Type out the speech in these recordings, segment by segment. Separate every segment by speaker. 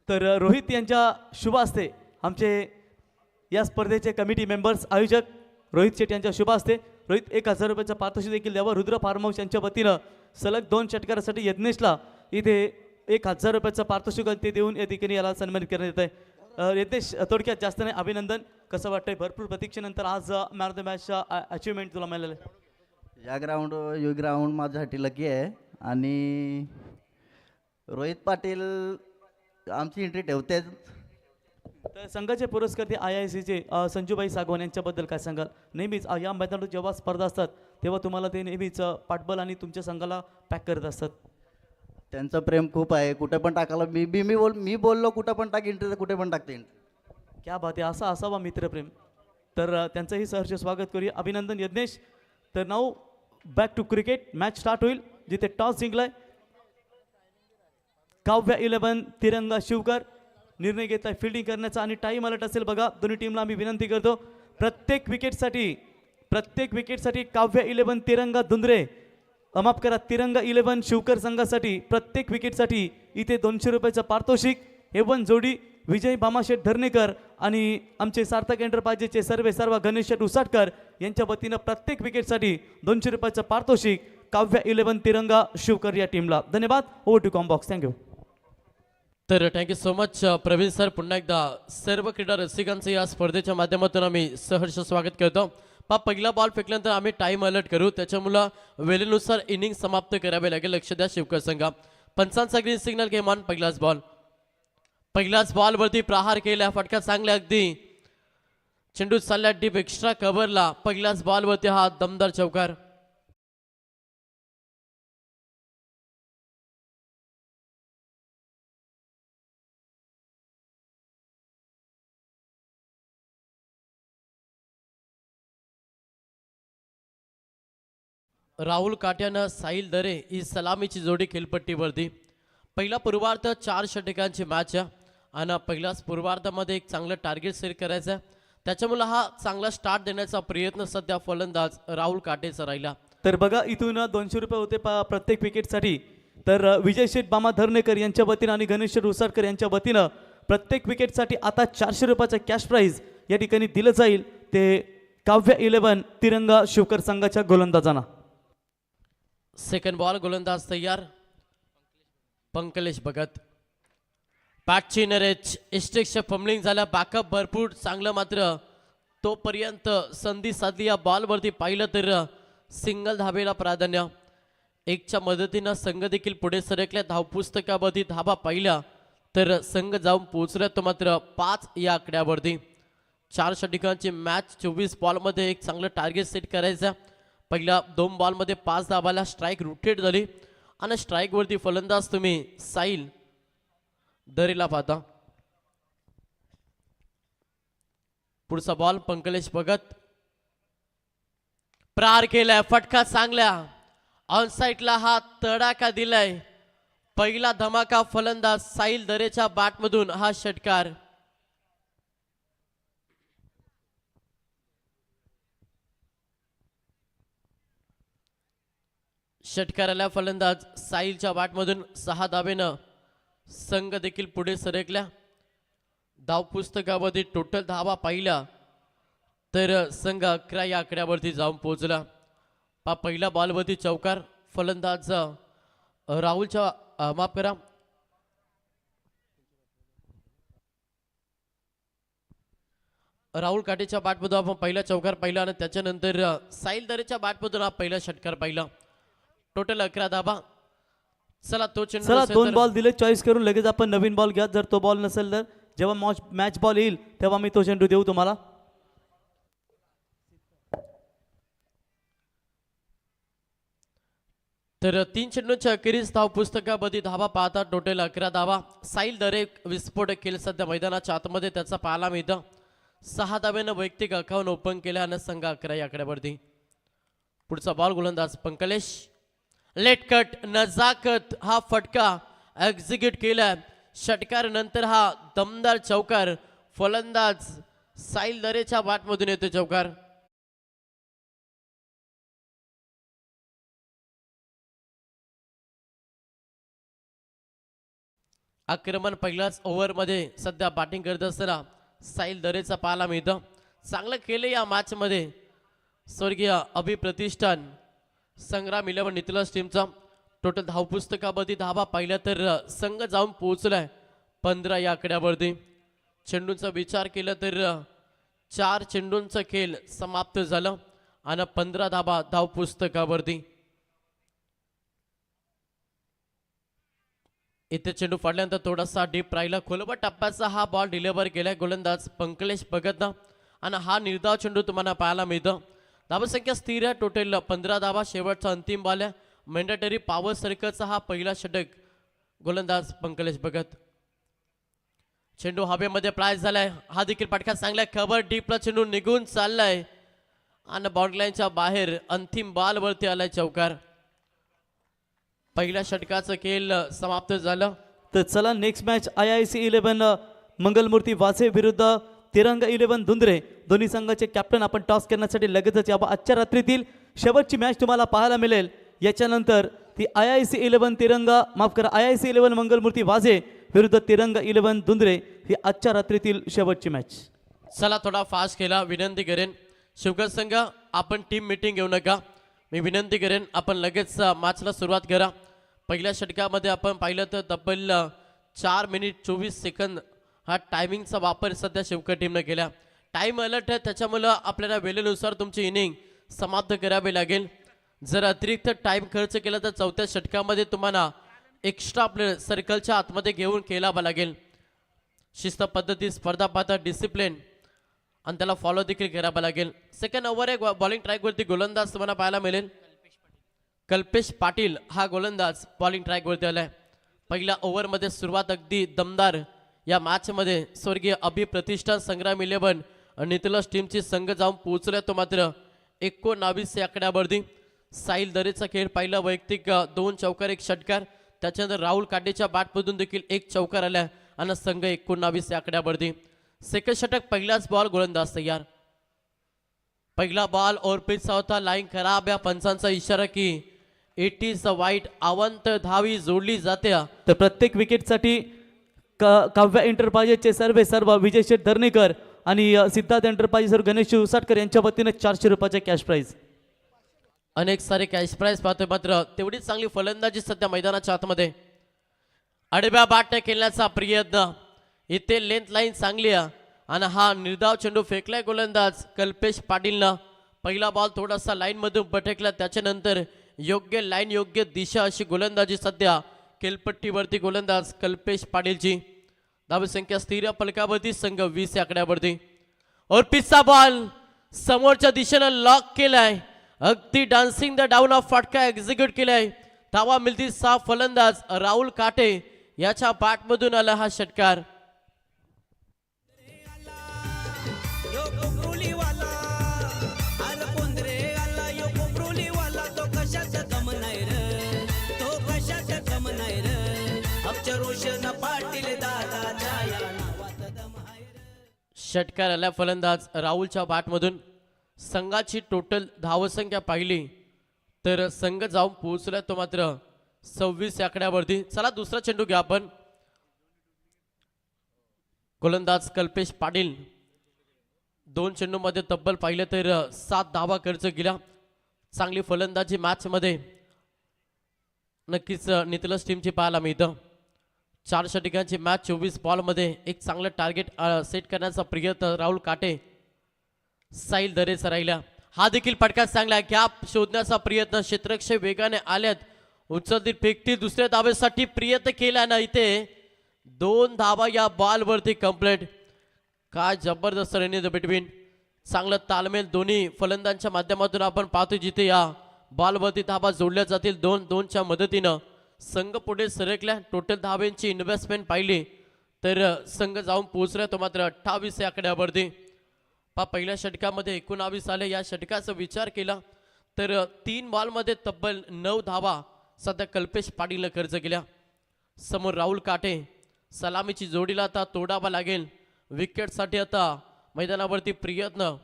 Speaker 1: तर रोहित यांच्या शुभ हस्ते आमचे या स्पर्धेचे कमिटी मेंबर्स आयोजक रोहित शेट्टी यांच्या शुभ हस्ते रोहित 1000 रुपयाचा पारितोषिक देखील द्यावं. रुद्र फार्म हाऊस यांच्या वतीनं सलग 2 षटकारासाठी यज्ञेशला इथे 1000 रुपयाचं पारितोषिक ते देऊन या ठिकाणी याला सन्मानित करण्यात येत आहे. यज्ञेश थोडक्यात जास्त नाही अभिनंदन. कसं वाटतंय भरपूर प्रतीक्षेनंतर आज मॅन ऑफ द मॅचचा अचिव्हमेंट तुला मिळालेलं आहे.
Speaker 2: या ग्राउंड माझ्यासाठी लकी आहे आणि रोहित पाटील आमची एंट्री ठेवते.
Speaker 1: तर संघाचे पुरस्कर्ते IICचे संजूभाई सागवान यांच्याबद्दल काय सांगाल? नेहमीच या मैदानावर जेव्हा स्पर्धा असतात तेव्हा तुम्हाला ते नेहमीच पाठबळ आणि तुमच्या संघाला पॅक करत असतात.
Speaker 2: त्यांचं प्रेम खूप आहे. कुठे पण टाकायला मी बोललो कुठं पण टाक एंट्री तर कुठे पण टाकते एंट्री.
Speaker 1: क्या बात आहे, असा असावा मित्रप्रेम. तर त्यांचंही सहर्ष स्वागत करूया. अभिनंदन यज्ञेश. तर now back to cricket match start होईल. जिथे टॉस जिंकलाय काव्या 11 तिरंगा शिवकर निर्णय घेतलाय फिल्डिंग करण्याचा आणि टाइम अलर्ट असेल बघा. दोन्ही टीमला आम्ही विनंती करतो प्रत्येक विकेटसाठी काव्या 11 तिरंगा धुंद्रे माफ करा तिरंगा 11 शिवकर संघासाठी प्रत्येक विकेटसाठी इथे 200 रुपयाचं पारितोषिक. हे जोडी विजय भामाशेठ धर्णेकर आणि आमचे सार्थक एंटरप्राइजेसचे सर्व गणेश उसाटकर यांच्या वतीनं प्रत्येक विकेटसाठी 200 रुपयाचं पारितोषिक काव्या 11 तिरंगा शिवकर या टीमला. धन्यवाद. Over to combox. थँक्यू.
Speaker 3: तर thank you so much Praveen sir. पुन्हा एकदा सर्व क्रीडा रसिकांचं या स्पर्धेच्या माध्यमातून आम्ही सहर्ष स्वागत करतो. पहिला बॉल फेकल्यानंतर आम्ही टाइम अलर्ट करू, त्याच्यामुळं वेळेनुसार इनिंग समाप्त करावे लागेल. लक्ष द्या शिवकर संघ. पंचांचा ग्रीन सिग्नल घेमान पहिलाच बॉलवरती प्रहार केला. फटका चांगला अगदी चेंडू चालला डीप एक्स्ट्रा कव्हरला. पहिल्याच बॉलवरती हा दमदार चौकार. राहुल काट्यानं साहिल दरे ही सलामीची जोडी खेळपट्टीवरती. पहिला पूर्वार्ध 4 षटकांची मॅच आहे आणि पहिल्याच पूर्वार्धामध्ये एक चांगलं टार्गेट सेट करायचं आहे. त्याच्यामुळे हा चांगला स्टार्ट देण्याचा प्रयत्न सध्या फलंदाज राहुल काटेचा राहिला.
Speaker 1: तर बघा इथून 200 रुपये होते प्रत्येक विकेटसाठी. तर विजय शेठ बामा धर्णेकर यांच्या वतीनं आणि गणेश उसाटकर यांच्या वतीनं प्रत्येक विकेटसाठी आता 400 रुपयाचं कॅश प्राईज या ठिकाणी दिलं जाईल ते काव्य 11 तिरंगा शिवकर संघाच्या गोलंदाजांना.
Speaker 3: सेकंड बॉल गोलंदाज तयार पंकलेश भगत. पॅटची नरेच इस्टेक्सच्या फंबलिंग झाल्या. बॅकअप भरपूर चांगलं मात्र तोपर्यंत संधी साधली. या बॉलवरती पाहिलं तर सिंगल धाबेला प्राधान्य. 1च्या मदतीनं संघ देखील पुढे सरकल्या. धावपुस्तकावरती धाबा पाहिल्या तर संघ जाऊन पोहोचला तो मात्र 5 या आकड्यावरती. 4 षटकांची मॅच 24 बॉलमध्ये एक चांगलं टार्गेट सेट करायचं. पहिल्या 2 बॉलमध्ये 5 धाबाला स्ट्राईक रोटेट झाली आणि स्ट्राईकवरती फलंदाज तुम्ही साहिल दरेला पाहता. पुढचा बॉल पंकलेश भगत प्रहार केलाय. फटका चांगल्या ऑन साइडला हा तडाखा दिलाय. पहिला धमाका फलंदाज साहिल दरेच्या बॅटमधून हा षटकार. षटकाराला फलंदाज साहिलच्या बॅटमधून 6 धाबेनं संघ देखील पुढे सरकल्या. धावपुस्तकामध्ये टोटल धावा पाहिल्या तर संघ 11 या आकड्यावरती जाऊन पोहोचला. पहिला बॉलवरती चौकार. फलंदाज राहुलच्या माफ करा राहुल काटेच्या बॅटमधून आपण पहिला चौकार पाहिला आणि त्याच्यानंतर साहिल दरेच्या बॅटमधून हा पहिला षटकार पाहिला. टोटल 11 धाबा. चला तो चेंडू
Speaker 1: चला 2 बॉल दिले चॉईस करून लगेच आपण नवीन बॉल घ्या. जर तो बॉल नसेल तर जेव्हा मॅच बॉल येईल तेव्हा मी तो चेंडू देऊ तुम्हाला.
Speaker 3: तर 3 चेंडूंच्या अखेरीस धाव पुस्तकामध्ये धाबा पाहता टोटल 11 धावा. साहिल दरे विस्फोटक केले सध्या मैदानाच्या आतमध्ये त्याचा पाहायला मिळतं. 6 धाब्यानं वैयक्तिक अकाउंट ओपन केल्या आणि संघ 11 या आकड्यावरती. पुढचा बॉल गोलंदाज पंकलेश. लेट कट नजाकत हा फटका एक्झिक्यूट केला. षटकार नंतर हा दमदार चौकार. फलंदाज साहिल दरेच्या बॅटमधून येतो चौकार. आक्रमण पहिल्याच ओव्हरमध्ये सध्या बॅटिंग करत असताना साहिल दरेचा पाहायला मिळतं. चांगलं केलं या मॅचमध्ये स्वर्गीय अभिप्रतिष्ठान संग्राम 11 नितलस टीमचा. टोटल धावपुस्तकावरती धावा पाहिल्या तर संघ जाऊन पोहोचलाय 15 या आकड्यावरती. चेंडूंचा विचार केला तर 4 चेंडूंचा खेळ समाप्त झालं आणि 15 धावा धावपुस्तकावरती. इथे चेंडू फाडल्यानंतर थोडासा डीप राहिला. खोलवर टप्प्याचा हा बॉल डिलिव्हर केलाय गोलंदाज पंकलेश भगतनं आणि हा निर्धाव चेंडू तुम्हाला पाहायला मिळतं. धावसंख्या स्थिर आहे. टोटल 15 धावा. शेवटचा अंतिम बॉल आहे. मॅन्डेटरी पॉवर सर्कलचा हा पहिला षटक गोलंदाज पंकलेश भगत. चेंडू हवेमध्ये प्राइस झालाय. हा देखील पटका चांगला खबर डीपला चेंडू निघून चाललाय आणि बाउंड्री लाईनच्या बाहेर अंतिम बॉल वरती आलाय चौकार. पहिल्या षटकाचं खेळ समाप्त झालं.
Speaker 1: तर चला नेक्स्ट मॅच IIC 11 मंगलमूर्ती वासे विरुद्ध तिरंगा 11 धुंद्रे. दोन्ही संघाचे कॅप्टन आपण टॉस करण्यासाठी लगेचच यावं. आजच्या रात्रीतील शेवटची मॅच तुम्हाला पाहायला मिळेल. याच्यानंतर ती IIC 11 तिरंगा IIC 11 मंगलमूर्ती वाजे विरुद्ध तिरंगा 11 धुंद्रे ही आजच्या रात्रीतील शेवटची मॅच.
Speaker 3: चला थोडा फास्ट केला. विनंती करेन शिवकर संघ आपण टीम मीटिंग घेऊ नका. मी विनंती करेन आपण लगेच मॅचला सुरुवात करा. पहिल्या षटकामध्ये आपण पाहिलं तर तब्बल 4 मिनिट 24 सेकंद हा टायमिंगचा वापर सध्या शिवकर टीमनं केला. टाईम अलर्ट आहे त्याच्यामुळं आपल्याला वेळेनुसार तुमची इनिंग समाप्त करावी लागेल. जर अतिरिक्त टाईम खर्च केला तर चौथ्या षटकामध्ये तुम्हाला एक्स्ट्रा प्लेयर सर्कलच्या आतमध्ये घेऊन खेळावं लागेल. शिस्त पद्धती, स्पर्धा पाहता, डिसिप्लिन आणि त्याला फॉलो देखील करावं लागेल. सेकंड ओव्हर एक बॉलिंग ट्रॅकवरती गोलंदाज तुम्हाला पाहायला मिळेल. कल्पेश पाटील हा गोलंदाज बॉलिंग ट्रॅकवरती आलाय. पहिल्या ओव्हरमध्ये सुरुवात अगदी दमदार या मॅचमध्ये स्वर्गीय अभिप्रतिष्ठान संग्राम 11 नितलस टीमची संघ जाऊन पोहोचला तो मात्र 19 या आकड्यावरती. साहिल दरेचा खेळ पहिला वैयक्तिक 2 चौकार 1 षटकार. त्याच्यानंतर राहुल काटेच्या बॅटमधून देखील 1 चौकार आला आणि संघ 19 या आकड्यावरती. सेकंड षटक पहिलाच बॉल गोलंदाज तयार. पहिला बॉल ओव्हरपिचचा होता. लाईन खराब. या पंचांचा इशारा की इट इज अ वाईट. अवंत धावी जोडली जाते.
Speaker 1: तर प्रत्येक विकेटसाठी काव्या एंटरप्राइजेसचे सर्व विजय शेठ धर्णीकर आणि सिद्धार्थ एंटरप्राइजेसवर गणेश उसाटकर यांच्या वतीने 400 रुपयाचे कॅश प्राइज.
Speaker 3: अनेक सारे कॅश प्राइज पाहतोय मात्र तेवढीच चांगली फलंदाजी सध्या मैदानाच्या आतमध्ये. आडव्या बॅटने खेळण्याचा प्रयत्न. इथे लेंथ लाईन चांगली आहे आणि हा निर्धाव चेंडू फेकलाय गोलंदाज कल्पेश पाटीलनं. पहिला बॉल थोडासा लाईन मधून भटकला. त्याच्यानंतर योग्य लाईन योग्य दिशा अशी गोलंदाजी सध्या खेळपट्टीवरती गोलंदाज कल्पेश पाटीलची. धावसंख्या स्थिर फलकावरती संघ 20 या आकड्यावरती. और पिचचा बॉल समोरच्या दिशेनं लॉक केलाय. अगदी डान्सिंग द डाऊन ऑफ फटका एक्झिक्यूट केलाय. धावा मिळती 6 फलंदाज राहुल काटे याच्या बॅटमधून आला हा षटकार. षटकार आला फलंदाज राहुलच्या बॅटमधून. संघाची टोटल धावसंख्या पाहिली तर संघ जाऊन पोहोचला तो मात्र 26 या आकड्यावरती. चला दुसरा चेंडू घ्या आपण. गोलंदाज कल्पेश पाटील 2 चेंडूमध्ये तब्बल पाहिलं तर 7 धावा खर्च केला. चांगली फलंदाजी मॅच मध्ये नक्कीच नितलस टीमची पाहायला मिळतं. 4 षटकांची मॅच 24 बॉलमध्ये एक चांगलं टार्गेट सेट करण्याचा प्रयत्न राहुल काटे साहिल दरेचा राहिला. हा देखील फटका चांगला. गॅप शोधण्याचा प्रयत्न. क्षेत्ररक्षक वेगाने आल्यात. उचलती फेकती दुसऱ्या धावेसाठी प्रयत्न केला ना. इथे 2 धावा या बॉलवरती कंप्लीट. काय जबरदस्त रणनीती बिटवीन. चांगलं तालमेल दोन्ही फलंदाजांच्या माध्यमातून आपण पाहतो. जिथे या बॉलवरती धावा जोडल्या जातील 2-2च्या मदतीनं. संघ पुढे सरकल्या. टोटल धाव्यांची इन्व्हेस्टमेंट पाहिली तर संघ जाऊन पोहोचला तो मात्र 28 या आकड्यावरती. पहिल्या षटकामध्ये 19 आले. या षटकाचा विचार केला तर 3 बॉलमध्ये तब्बल 9 धावा सध्या कल्पेश पाटीलनं खर्च केल्या. समोर राहुल काटे. सलामीची जोडीला आता तोडावा लागेल. विकेटसाठी आता मैदानावरती प्रयत्न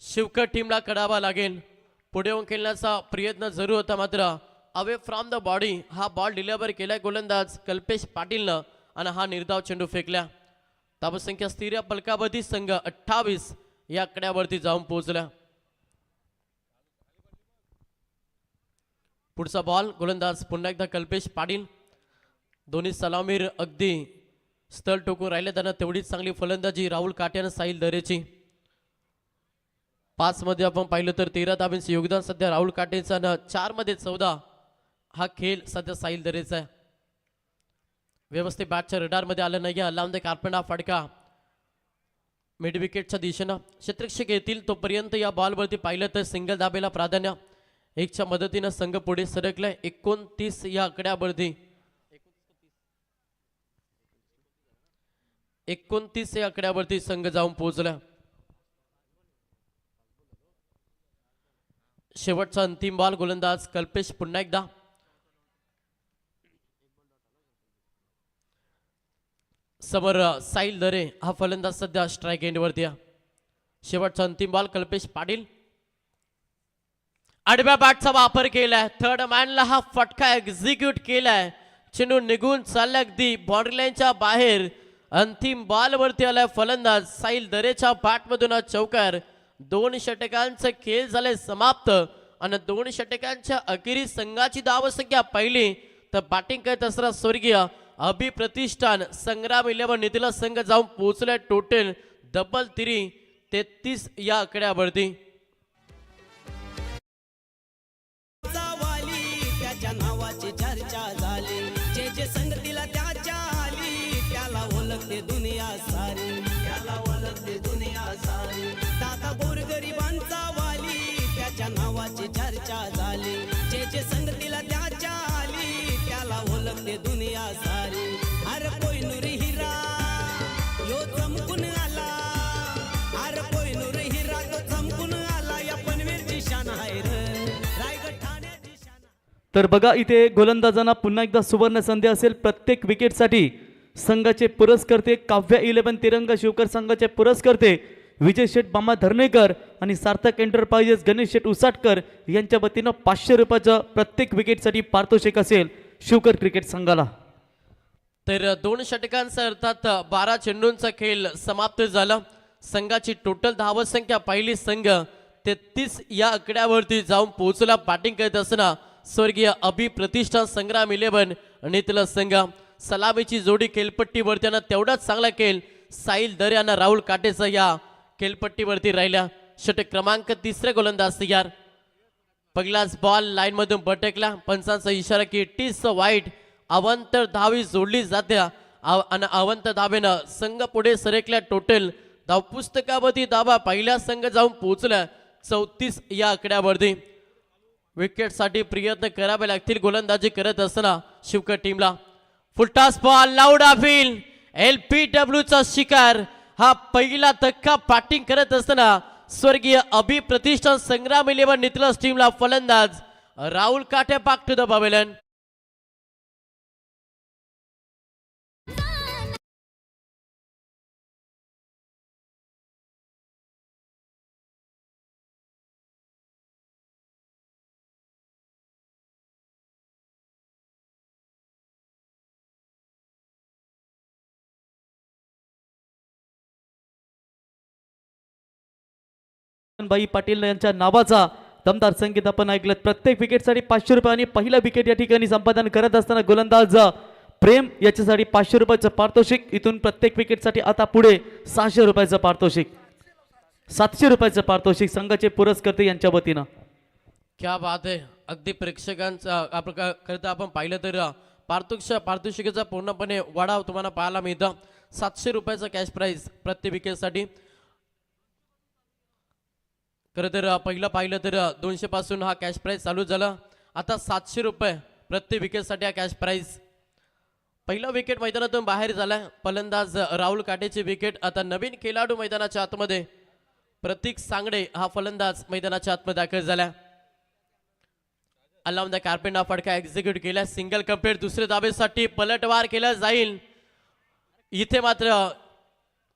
Speaker 3: शिवकर टीमला करावा लागेल. पुढे येऊन खेळण्याचा प्रयत्न जरूर होता मात्र अवे फ्रॉम द बॉडी हा बॉल डिलिव्हर केलाय गोलंदाज कल्पेश पाटीलनं आणि हा निर्धाव चेंडू फेकल्या. धावसंख्या स्थिर पलकावधी संघ 28 या आकड्यावरती जाऊन पोहोचला. पुढचा बॉल गोलंदाज पुन्हा एकदा कल्पेश पाटील. दोन्ही सलामीर अगदी स्थळ टोकून राहिले. त्यांना तेवढीच चांगली फलंदाजी राहुल काटे आणि साहिल दरेची. 5 मध्ये आपण पाहिलं तर 13 धाब्यांचे योगदान सध्या राहुल काटेचं आणि 4 मध्ये 14 हा खेळ सध्या साहिल दरेचा आहे. व्यवस्थित बॅटच्या रडारमध्ये आलं नाही. अलाउन द कार्पेंट हा फटका मिड विकेटच्या दिशेनं क्षेत्ररक्षक येतील तोपर्यंत या बॉलवरती पाहिलं तर सिंगल धाबेला प्राधान्य. 1च्या मदतीनं संघ पुढे सरकलाय. 29 या आकड्यावरती 29 या आकड्यावरती संघ जाऊन पोहोचला. शेवटचा अंतिम बॉल गोलंदाज कल्पेश पुन्हा एकदा. समोर साहिल दरे हा फलंदाज सध्या स्ट्राईक एंडवरती आहे. शेवटचा अंतिम बॉल कल्पेश पाटील. आडव्या बॅटचा वापर केलाय. थर्ड मॅनला हा फटका एक्झिक्यूट केलाय. चेंडू निघून चालला अगदी बाउंड्री लाईनच्या बाहेर. अंतिम बॉल वरती आलाय फलंदाज साहिल दरेच्या बॅटमधून हा चौकार. 2 षटकांचा खेळ झालाय समाप्त आणि 2 षटकांच्या अखेरीस संघाची धावसंख्या पहिली तर बॅटिंग करत असणारा स्वर्गीय अभिप्रतिष्ठान संग्राम 11 नितीला संघ जाऊन पोहोचलाय टोटल डबल 33 या आकड्यावरती.
Speaker 4: त्याच्या नावाची चर्चा झाली. जे जे संगतीला त्याच्या आली त्याला ओळखते दुनिया सारी. त्याला ओळखते दुनिया सारी. दादा गोरगरिबांचा वाली त्याच्या नावाची चर्चा झाली. जे जे संगतीला त्याच्या आली त्याला ओळखते दुनिया सारी. अरे कोहिनूर हिरा यो चमकून आला. अरे कोहिनूर हिरा तो चमकून आला. या पनवेलची शान आहे रे. रायगड ठाण्याची शान.
Speaker 1: तर बघा इथे गोलंदाजांना पुन्हा एकदा सुवर्ण संधी असेल. प्रत्येक विकेटसाठी संघाचे पुरस्कर्ते काव्या 11 तिरंगा शिवकर संघाचे पुरस्कर्ते विजय शेठ बामा धर्णेकर आणि सार्थक एंटरप्राइजेस गणेश शेठ उसाटकर यांच्या वतीनं 500 रुपयाचं प्रत्येक विकेटसाठी पारितोषिक असेल शिवकर क्रिकेट संघाला.
Speaker 3: तर 2 षटकांचा अर्थात 12 चेंडूंचा खेळ समाप्त झाला. संघाची टोटल धावसंख्या पहिली संघ 33 या आकड्यावरती जाऊन पोहोचला. बॅटिंग करत असताना स्वर्गीय अभिप्रतिष्ठान संग्राम 11 आणि तिला संघ. सलामीची जोडी खेळपट्टीवरती आणि तेवढाच चांगला खेळ साहिल दरे आणि राहुल काटेचा या खेळपट्टीवरती राहिल्या. षटक क्रमांक 3 गोलंदाज तयार. पहिलाच बॉल लाईन मधून भटकला. पंचांचा इशारा की इट इज वाईट. अवंतर धावी जोडली जाते आणि अवंत धावेनं संघ पुढे सरकल्या. टोटल धाव पुस्तकावरती धावा पहिल्या संघ जाऊन पोहोचला 34 या आकड्यावरती. विकेटसाठी प्रयत्न करावे लागतील गोलंदाजी करत असताना शिवकर टीमला. Full toss ball loud appeal. LPW चा शिकार. हा पहिला धक्का बॅटिंग करत असताना स्वर्गीय अभिप्रतिष्ठान संग्राम 11 नितलस टीमला फलंदाज राहुल काटे बाक टू द पवेलियन.
Speaker 1: बाई पाटील यांच्या नावाचा दमदार संगीत आपण ऐकलं. प्रत्येक विकेटसाठी 500 रुपये आणि पहिला विकेट या ठिकाणी संपादन करत असताना गोलंदाज प्रेम याच्यासाठी 500 रुपयाचं पारितोषिक. इथून प्रत्येक विकेटसाठी आता पुढे 600 रुपयाचं पारितोषिक, 700 रुपयाचं पारितोषिक संघाचे पुरस्कर्ते यांच्या वतीनं.
Speaker 3: क्या बात आहे. अगदी प्रेक्षकांचा करता आपण पाहिलं तर पारितोषिकाचा पूर्णपणे वाढाव तुम्हाला पाहायला मिळतं. 700 रुपयाचा कॅश प्राइज प्रत्येक विकेटसाठी. खरं तर पहिलं पाहिलं तर 200 पासून हा कॅश प्राइज चालू झाला. आता 700 रुपये प्रत्येक विकेटसाठी हा कॅश प्राइज. पहिला विकेट मैदानातून बाहेर झाला. फलंदाज राहुल काटेची विकेट. आता नवीन खेळाडू मैदानाच्या आतमध्ये प्रतीक सांगडे हा फलंदाज मैदानाच्या आतमध्ये दाखल झाला. अलाउन द कार्पेंट हा फटका एक्झिक्यूट केला. Single complete. दुसऱ्या धाबेसाठी पलटवार केला जाईल. इथे मात्र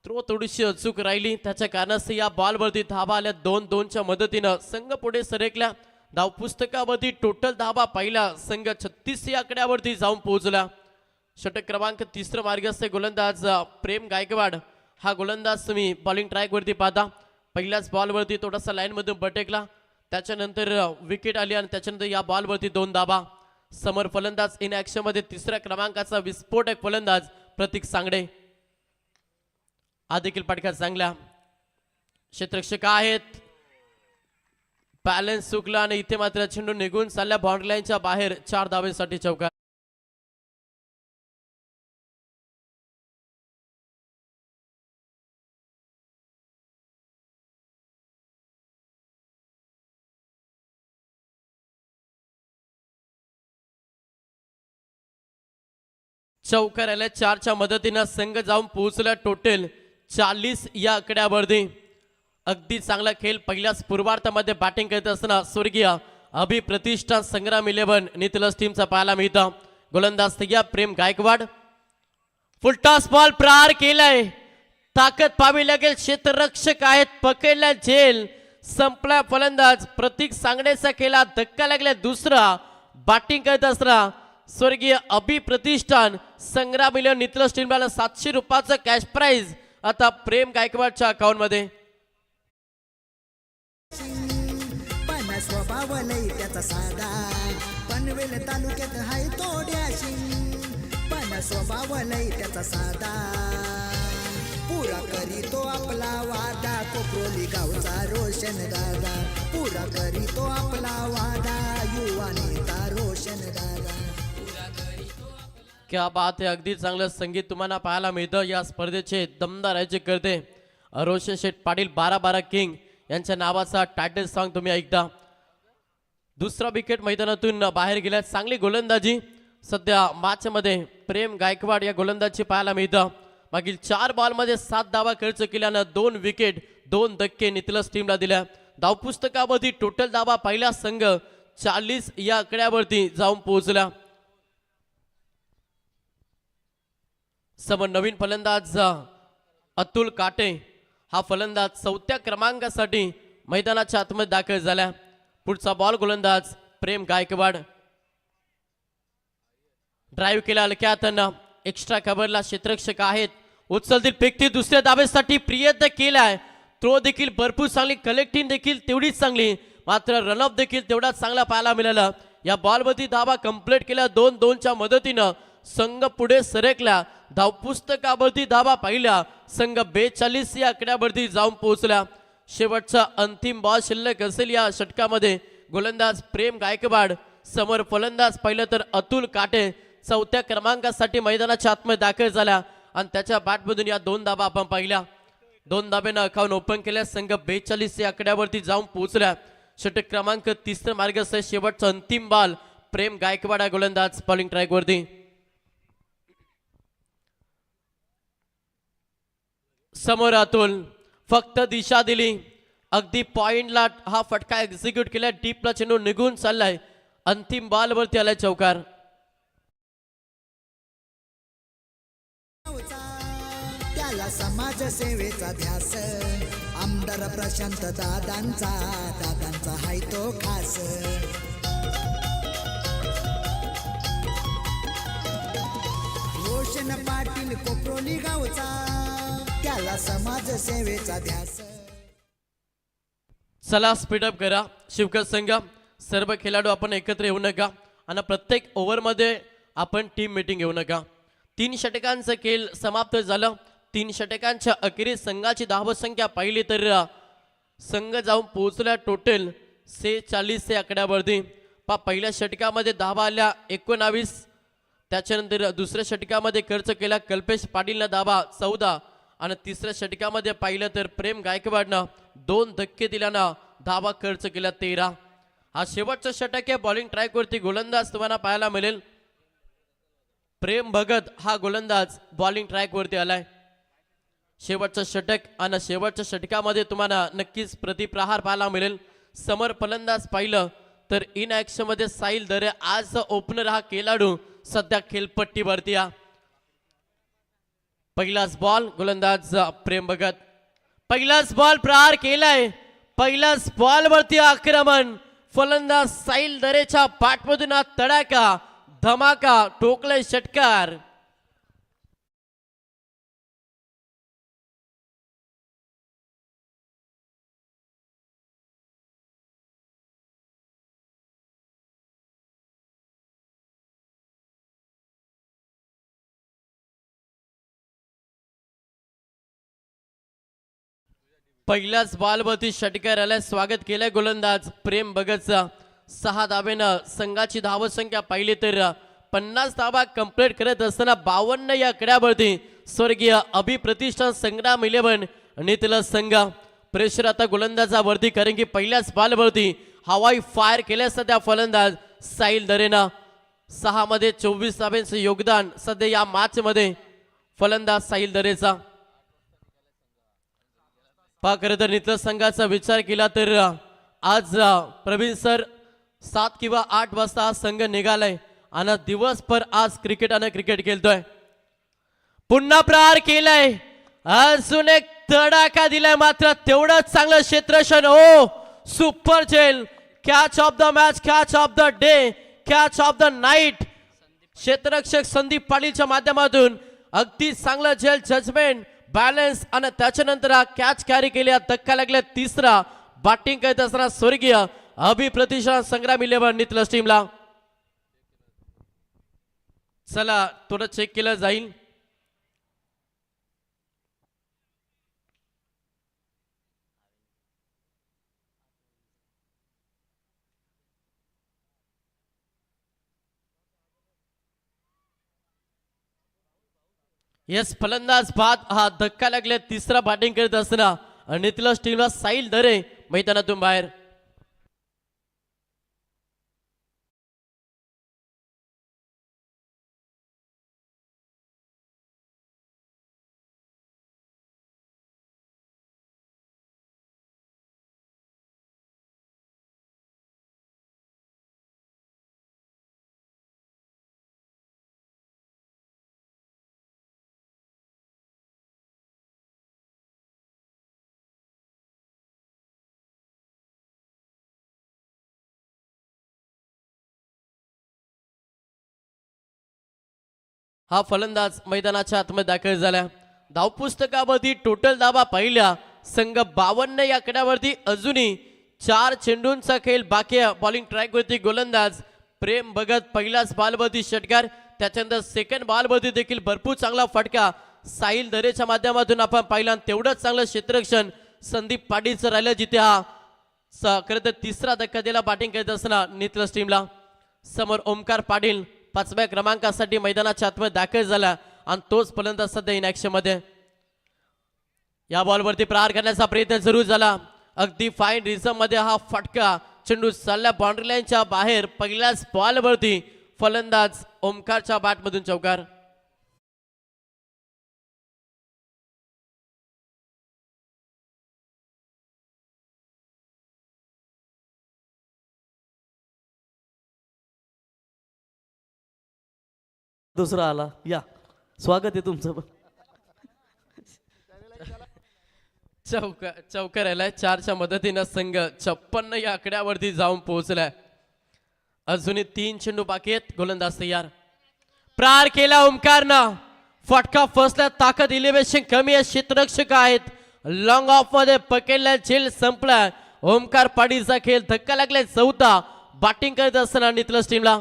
Speaker 3: थ्रो थोडीशी अचूक राहिली. त्याच्या कारणास्तव या बॉलवरती धावा आल्या. 2-2च्या मदतीनं संघ पुढे सरकला. धाव पुस्तकावरती टोटल धाबा पहिला संघ 36 या आकड्यावरती जाऊन पोहोचला. षटक क्रमांक 3 मार्गस्थ गोलंदाज प्रेम गायकवाड हा गोलंदाज तुम्ही बॉलिंग ट्रॅक वरती पाहता. पहिल्याच बॉलवरती थोडासा लाईन मधून भटकला, त्याच्यानंतर विकेट आली आणि त्याच्यानंतर या बॉलवरती 2 धाबा. समोर फलंदाज इन ऍक्शन मध्ये 3ऱ्या क्रमांकाचा विस्फोटक फलंदाज प्रतीक सांगडे. हा देखील फटका चांगला. क्षेत्ररक्षक आहेत, बॅलन्स चुकला आणि इथे मात्र चेंडू निघून चालल्या बाउंड्री लाईनच्या बाहेर. 4 धावेसाठी चौकार. चौकार आल्या 4च्या मदतीनं संघ जाऊन पोहोचला टोटल 40 या आकड्यावरती. अगदी चांगला खेळ पहिल्याच पूर्वार्धामध्ये बॅटिंग करत असताना स्वर्गीय अभिप्रतिष्ठान संग्राम 11 नितलस टीमचा पाहायला मिळतं. गोलंदाज तयार प्रेम गायकवाड. फुलटॉस बॉल प्रहार केलाय, ताकद पाहावी लागेल. क्षेत्ररक्षक आहेत, पकडला झेल. संपला फलंदाज प्रतीक सांगण्याचा केला धक्का लागला. दुसरा बॅटिंग करत असताना स्वर्गीय अभिप्रतिष्ठान संग्राम 11 नितलस टीमला 700 रुपयाचं कॅश प्राइज आता प्रेम गायकवाडच्या अकाउंट मध्ये.
Speaker 5: पण स्वभाव लई त्याचा साधा, पनवेल तालुक्यात हाय तोड्याशी. पण स्वभाव लई त्याचा साधा, पुरा करीतो आपला वादा. कोपरोली गावचा रोशन दादा, पुरा करीतो आपला वादा. युवा नेता रोशन दादा.
Speaker 3: क्या बात आहे. अगदी चांगलं संगीत तुम्हाला पाहायला मिळतं. या स्पर्धेचे दमदार करते रोशन शेठ पाटील 12-12 किंग यांच्या नावाचा टायटल सॉन्ग तुम्ही ऐकता. दुसरा विकेट मैदानातून बाहेर गेल्या. चांगली गोलंदाजी सध्या मॅच मध्ये प्रेम गायकवाड या गोलंदाजी पाहायला मिळतं. मागील 4 बॉलमध्ये 7 धावा खर्च केल्यानं 2 विकेट 2 धक्के नितलस टीमला दिल्या. धावपुस्तकामध्ये टोटल धावा पहिला संघ 40 या आकड्यावरती जाऊन पोहोचला. समोर नवीन फलंदाज अतुल काटे हा फलंदाज 4थ्या क्रमांकासाठी मैदानाच्या आतमध्ये दाखल झाला. पुढचा बॉल गोलंदाज प्रेम गायकवाड. ड्राईव्ह केला हलक्यातनं एक्स्ट्रा कव्हरला क्षेत्ररक्षक आहेत, उचलतील फेकतील दुसऱ्या धावेसाठी प्रयत्न केलाय. थ्रो देखील भरपूर चांगली, कलेक्टिंग देखील तेवढीच चांगली, मात्र रनअप देखील तेवढाच चांगला पाहायला मिळाला. या बॉलवरती धावा कंप्लीट केल्या 2-2च्या मदतीनं संघ पुढे सरकला. धावपुस्तकावरती धावा पाहिल्या संघ 42 या आकड्यावरती जाऊन पोहोचला. शेवटचा अंतिम बॉल शिल्लक असेल या षटकामध्ये. गोलंदाज प्रेम गायकवाड, समोर फलंदाज पाहिलं तर अतुल काटे 4थ्या क्रमांकासाठी मैदानाच्या आतमध्ये दाखल झाला आणि त्याच्या बॅटमधून या 2 धावा आपण पाहिल्या. 2 धाब्यानं अकाउंट ओपन केल्या. संघ 42 या आकड्यावरती जाऊन पोहोचला. षटक क्रमांक 30 मार्गस्थ. शेवटचा अंतिम बॉल प्रेम गायकवाड गोलंदाज बॉलिंग ट्रॅक वरती. समोर अतुल फक्त दिशा दिली, अगदी पॉइंटला हा फटका एक्झिक्यूट केला. डीपला चेंडू निघून चाललाय. अंतिम बॉल वरती आलाय चौकार.
Speaker 5: त्याला समाज सेवेचा ध्यास, आमदार प्रशांत दादांचा हाय तो खास. रोशन पाटील कोपरोली गावचा, त्याला समाज सेवेचा ध्यास.
Speaker 3: चला स्पीडअप करा शिवकर संघ. सर्व खेळाडू आपण एकत्र येऊ नका आणि प्रत्येक ओव्हरमध्ये आपण टीम मीटिंग घेऊ नका. 3 षटकांचं खेळ समाप्त झालं. 3 षटकांच्या अखेरीस संघाची धावसंख्या पाहिली तर संघ जाऊन पोहोचला टोटल 46 या आकड्यावरती. पहिल्या षटकामध्ये धावा आल्या 19. त्याच्यानंतर दुसऱ्या षटकामध्ये खर्च केला कल्पेश पाटीलनं धावा 14 आणि तिसऱ्या षटकामध्ये पाहिलं तर प्रेम गायकवाडनं 2 धक्के दिल्यानं धावा खर्च केला 13. हा शेवटचा षटक आहे. बॉलिंग ट्रॅक वरती गोलंदाज तुम्हाला पाहायला मिळेल. प्रेम भगत हा गोलंदाज बॉलिंग ट्रॅक वरती आलाय. शेवटचं षटक आणि शेवटच्या षटकामध्ये तुम्हाला नक्कीच प्रतिप्रहार पाहायला मिळेल. समोर फलंदाज पाहिलं तर इन ऍक्शन मध्ये साहिल दरे आज ओपनर हा खेळाडू सध्या खेळपट्टीवरती. पहिलाच बॉल गोलंदाज प्रेम भगत. पहिलाच बॉल प्रहार केलाय. पहिल्याच बॉल वरती आक्रमण फलंदाज साहिल दरेच्या पाठमधून हा तडाका धमाका ठोकले षटकार. पहिल्याच बॉलवरती षटकार आल्या. स्वागत केलंय गोलंदाज प्रेम भगतचा. 6 धावेनं संघाची धावसंख्या पाहिली तर 50 धावा कंप्लीट करत असताना 52 या कड्यावरती स्वर्गीय अभिप्रतिष्ठान संग्राम 11 नेतला संघ. प्रेशर आता गोलंदाजावरती कारण की पहिल्याच बॉलवरती हवाई फायर केल्या सध्या फलंदाज साहिल दरेनं. 6 मध्ये 24 धाव्यांचं योगदान सध्या या मॅच मध्ये फलंदाज साहिल दरेचा. पहा खरं तर नितळ संघाचा विचार केला तर आज प्रवीण सर 7 किंवा 8 वाजता हा संघ निघालाय आणि दिवसभर आज क्रिकेट खेळतोय. पुन्हा प्रहार केलाय, अजून एक तडाखा दिलाय, मात्र तेवढंच चांगलं क्षेत्ररक्षण. ओ सुपर झेल, catch of the match, catch of the day, catch of the night. क्षेत्ररक्षक संदीप पाटीलच्या माध्यमातून अगदी चांगलं झेल, जजमेंट, बॅलन्स आणि त्याच्यानंतर हा कॅच कॅरी केली. धक्का लागला तिसरा. बॅटिंग करत असताना स्वर्गीय अभिप्रतिष्ठान संग्राम 11 नितलस टीमला. चला थोडं चेक केलं जाईल. येस, फलंदाज बाद. हा धक्का लागले तिसरा. बॅटिंग करत असताना नितलस टीमला साहिल दरे मैदानातून बाहेर. हा फलंदाज मैदानाच्या आतमध्ये दाखल झाला. धावपुस्तकावरती टोटल धावा पाहिल्या संघ 52 या आकड्यावरती. अजूनही 4 चेंडूंचा खेळ बाकी आहे. बॉलिंग ट्रॅकवरती गोलंदाज प्रेम भगत. पहिल्याच बॉलवरती षटकार, त्याच्यानंतर सेकंड बॉलवरती देखील भरपूर चांगला फटका साहिल दरेच्या माध्यमातून आपण पाहिला. तेवढंच चांगलं क्षेत्ररक्षण संदीप पाटीलचं राहिलं, जिथे हा खरं तर तिसरा धक्का दिला बॅटिंग करत असताना नितलस टीमला. समोर ओमकार पाटील 5व्या क्रमांकासाठी मैदानाच्या आतमध्ये दाखल झाला आणि तोच फलंदाज सध्या इन ऍक्शन मध्ये. या बॉलवरती प्रहार करण्याचा प्रयत्न जरूर झाला. अगदी फाईन रिझम मध्ये हा फटका. चेंडू चालल्या बाउंड्री लाईनच्या बाहेर. पहिल्याच बॉलवरती फलंदाज ओमकारच्या बॅटमधून चौकार.
Speaker 1: दुसरा आला. या स्वागत आहे तुमचं.
Speaker 3: चौकार आलाय. 4च्या मदतीनं संघ 56 या आकड्यावरती जाऊन पोहोचलाय. अजूनही 3 चेंडू बाकी आहेत. गोलंदाज तयार. प्रहार केला ओमकारनं. फटका फसला. ताकद इलेव्हेशन कमी आहे. क्षेत्ररक्षक आहेत. लॉंग ऑफ मध्ये पकडला. झेल संपला. ओमकार पाटीलचा खेळ. धक्का लागलाय 4था. बॅटिंग करत असताना नितलस टीमला.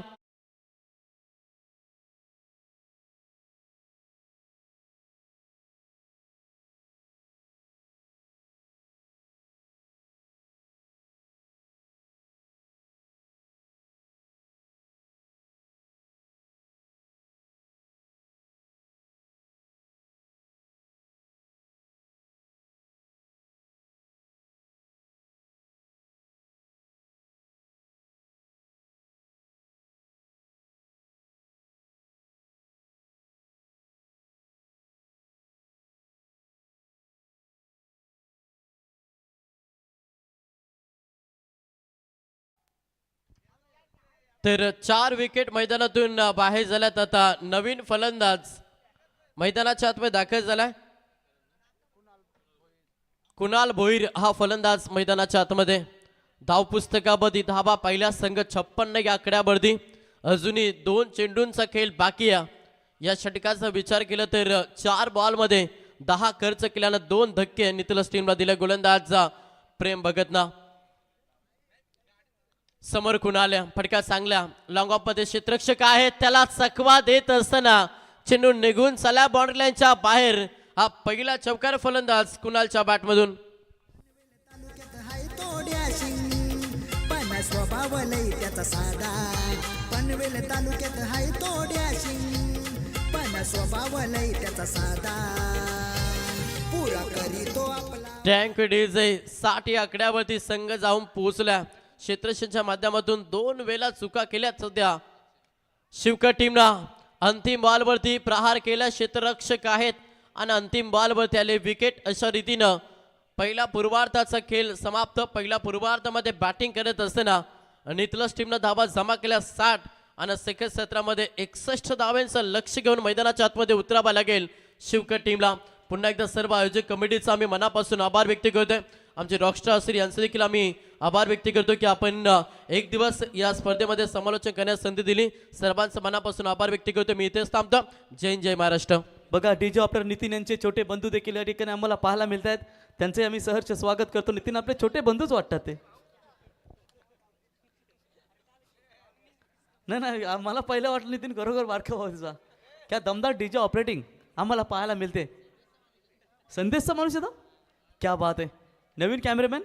Speaker 3: तर 4 विकेट मैदानातून बाहेर झाल्यात. आता नवीन फलंदाज मैदानाच्या आतमध्ये दाखल झालाय. कुणाल भोईर हा फलंदाज मैदानाच्या आतमध्ये. धाव पुस्तकामध्ये धाबा पहिला संघ 56 या आकड्यावरती अजूनही 2 चेंडूंचा खेळ बाकी आहे। या षटकाचा विचार केला तर 4 बॉलमध्ये 10 खर्च केल्यानं 2 धक्के नितलस टीमला दिले गोलंदाजचा प्रेम भगतना। समोर कुणाल्या फटका चांगला लॉंग ऑफ मध्ये क्षेत्ररक्षक आहे त्याला चकवा देत असताना चेंडू निघून चला बाउंड्री लाईनच्या बाहेर। हा पहिला चौकार फलंदाज कुणालच्या बॅट मधून।
Speaker 5: तालुक्यात हाय तोड्याशी पण स्वभाव लय त्याचा साधा पनवेल तालुक्यात हाय तोड्याशी पण स्वभाव लय त्याचा साधा पुरा करीतो आपला
Speaker 3: टँक डीजे 60 या आकड्यावरती संघ जाऊन पोहोचला। क्षेत्ररक्षणाच्या माध्यमातून 2 वेळा चुका केल्या सध्या शिवकर टीमना अंतिम बॉलवरती प्रहार केला क्षेत्ररक्षक आहेत आणि अंतिम बॉलवरती आले विकेट। अशा रीतीनं पहिला पूर्वार्धाचा खेळ समाप्त। पहिल्या पूर्वार्धामध्ये बॅटिंग करत असताना नितलस टीमनं धावा जमा केल्या 60 आणि सेकंड सत्रामध्ये 61 धावांचं लक्ष घेऊन मैदानाच्या आतमध्ये उतरावं लागेल शिवकर टीमला। पुन्हा एकदा सर्व आयोजक कमिटीचा आम्ही मनापासून आभार व्यक्त करतोय। आमचे रॉकस्टार श्री यांचे देखील आम्ही आभार व्यक्त करतो की आपण एक दिवस या स्पर्धेमध्ये समालोचन करण्यास संधी दिली। सर्वांचं मनापासून आभार व्यक्त करतो। मी इथेच थांबतो। जय हिंद जय महाराष्ट्र।
Speaker 1: बघा डीजे ऑपरेटर नितीन यांचे छोटे बंधू देखील या ठिकाणी आम्हाला पाहायला मिळत आहेत। त्यांचे आम्ही सहर्ष स्वागत करतो। नितीन आपले छोटे बंधूच वाटतात ते। नाही आम्हाला पहिलं वाटलं नितीन खरोखर बारका व्हायचा क्या दमदार डीजे ऑपरेटिंग आम्हाला पाहायला मिळते। संदेशचा माणूस येतो क्या बात आहे। नवीन कॅमेरामॅन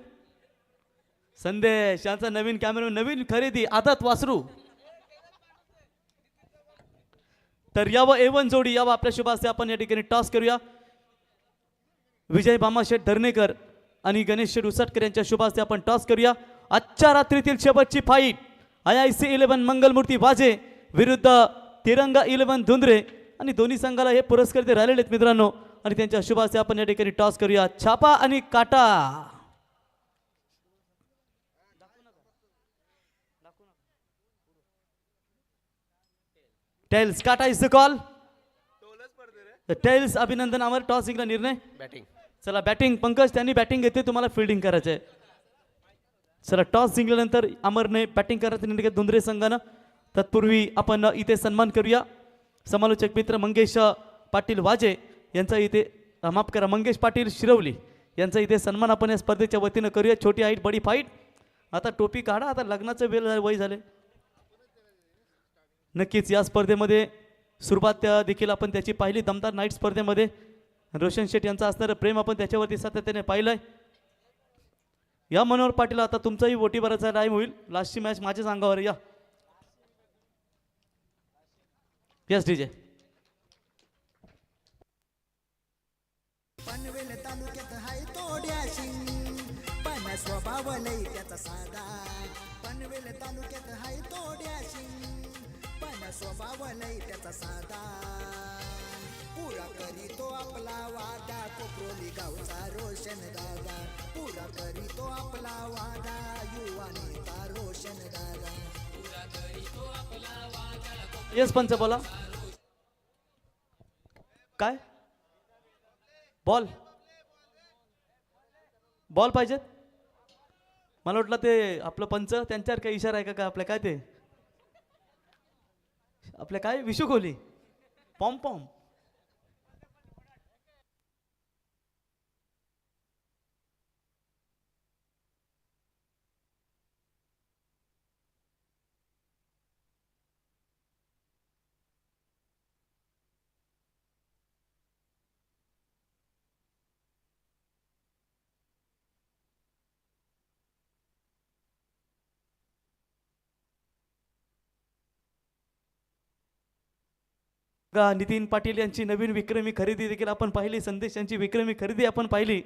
Speaker 1: संदेश यांचा नवीन कॅमेरामॅन नवीन खरेदी आदत वासरू तर यावं A1 जोडी यावं आपल्या शुभ हस्ते आपण या ठिकाणी टॉस करूया। विजय भामा शेठ धर्णेकर आणि गणेश शेठ उसटकर यांच्या शुभ हस्ते आपण टॉस करूया। आजच्या रात्रीतील शेवटची फाईट IIC 11 मंगलमूर्ती वाजे विरुद्ध तिरंगा 11 धुंद्रे आणि दोन्ही संघाला हे पुरस्कार ते राहिलेले आहेत मित्रांनो आणि त्यांच्या शुभ हस्ते आपण या ठिकाणी टॉस करूया। छापा आणि काटा टेल्स काटा इज द कॉल टेल्स अभिनंदन आम्हाला टॉस जिंकला निर्णय
Speaker 3: बॅटिंग
Speaker 1: चला बॅटिंग पंकज त्यांनी बॅटिंग घेतली तुम्हाला फिल्डिंग करायचं आहे। चला टॉस जिंकल्यानंतर अमरने बॅटिंग करायचं निर्णय घेतला धुंद्रे संघानं। तत्पूर्वी आपण इथे सन्मान करूया समालोचक मित्र मंगेश पाटील वाजे यांचा इथे माफ करा मंगेश पाटील शिरवली यांचा इथे सन्मान आपण या स्पर्धेच्या वतीनं करूया। छोटी हाईट बडी फाईट आता टोपी काढा आता लग्नाचं वय झाले। नक्कीच या स्पर्धेमध्ये सुरुवात देखील आपण त्याची पाहिली दमदार नाईट स्पर्धेमध्ये रोशन शेठ यांचं असणारं प्रेम आपण त्याच्यावरती सातत्याने पाहिलंय। या मनोहर पाटील आता तुमचाही वोटी भरायचा टाईम होईल। लास्टची मॅच माझ्याच अंगावर या यस डीजे
Speaker 5: पनवेल तालुक्यात हाय तोड्याशी पण स्वभाव लय त्याचा साधा पनवेल तालुक्यात हाय तोड्याशी पण स्वभाव लय त्याचा साधा पुरा करीतो आपला वादा कोपरोली गावचा रोशन दादा पुरा करीतो आपला वादा युवा नेता रोशन दादा
Speaker 1: येस पंच बोला काय बॉल बॉल पाहिजेत मला वाटलं ते आपलं पंच त्यांच्यावर काही इशारा आहे का आपल्या काय ते आपल्या काय विशू कोहली पॉम पॉम नितीन पाटील यांची नवीन विक्रमी खरेदी देखील आपण पाहिली। संदेश यांची विक्रमी खरेदी आपण पाहिली।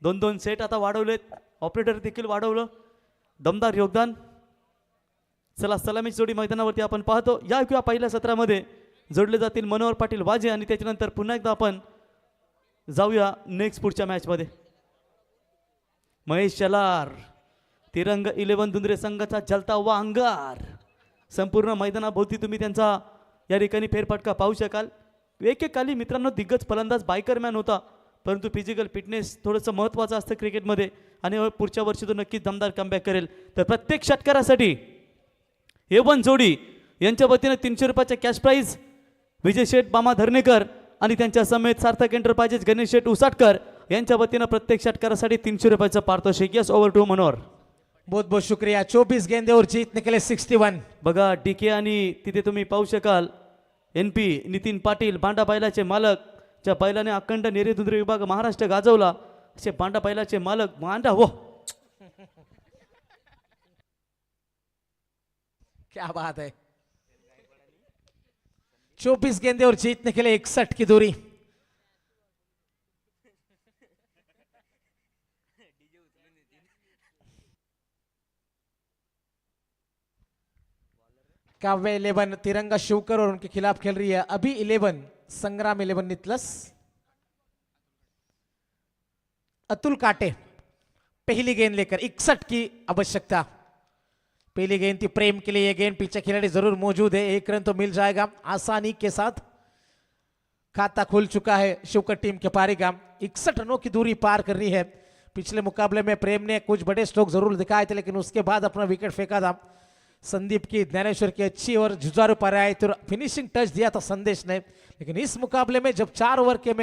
Speaker 1: 2-2 सेट आता वाढवलेत ऑपरेटर देखील वाढवलं दमदार योगदान। चला सलामी जोडी मैदानावरती आपण पाहतो या किंवा पहिल्या सत्रामध्ये जोडले जातील मनोहर पाटील वाजे आणि त्याच्यानंतर पुन्हा एकदा आपण जाऊया नेक्स्ट पुढच्या मॅचमध्ये। महेश शलार तिरंग 11 धुंद्रे संघाचा जलता व अंगार संपूर्ण मैदानाभोवती तुम्ही त्यांचा या ठिकाणी फेरफटका पाहू शकाल। एकेकाली मित्रांनो दिग्गज फलंदाज बायकर मॅन होता परंतु फिजिकल फिटनेस थोडंसं महत्त्वाचं असतं क्रिकेटमध्ये आणि पुढच्या वर्षी तो नक्कीच दमदार कमबॅक करेल. तर प्रत्येक षटकारासाठी A1 जोडी यांच्या वतीनं 300 रुपयाच्या कॅश प्राईज विजय शेठ बामा धरणेकर आणि त्यांच्या समेत सार्थक एंटरप्राइजेस गणेश शेठ उसाटकर यांच्या वतीनं प्रत्येक षटकारासाठी 300 रुपयाचं पारितोषिक. Yes, over to Manohar.
Speaker 6: बहुत बहुत शुक्रिया. 24 गेंदे और जीतने के लिए 61.
Speaker 1: बघा DK आणि तिथे तुम्ही पाहू शकाल NP नितीन पाटील बांडा बैलाचे मालक, ज्या बैलाने अखंड नेरेधुंद्र विभाग महाराष्ट्र गाजवला असे बांडा बैलाचे मालक बांडा हो.
Speaker 6: क्या बात है. 24 गेंदे और जीतने के लिए 61 की दूरी. काव्य 11 तिरंगा शिवकर और उनके खिलाफ खेल रही है. अभी 11 संग्राम 11 नितलस. अतुल काटे पहली गेंद लेकर 61 की आवश्यकता. पहली गेंद थी प्रेम के लिए. ये गेंद पीछे खिलाड़ी जरूर मौजूद है. 1 रन तो मिल जाएगा आसानी के साथ. खाता खुल चुका है शिवकर टीम के पारी का. 61 रनों की दूरी पार करनी है. पिछले मुकाबले में प्रेम ने कुछ बड़े स्ट्रोक जरूर दिखाए थे, लेकिन उसके बाद अपना विकेट फेंका था. संदीप की, ज्ञानेश्वर की अच्छी और जुझारू पर आए तो फिनिशिंग टच दिया था संदेश ने. लेकिन इस मुकाबले में जब 4 ओवर के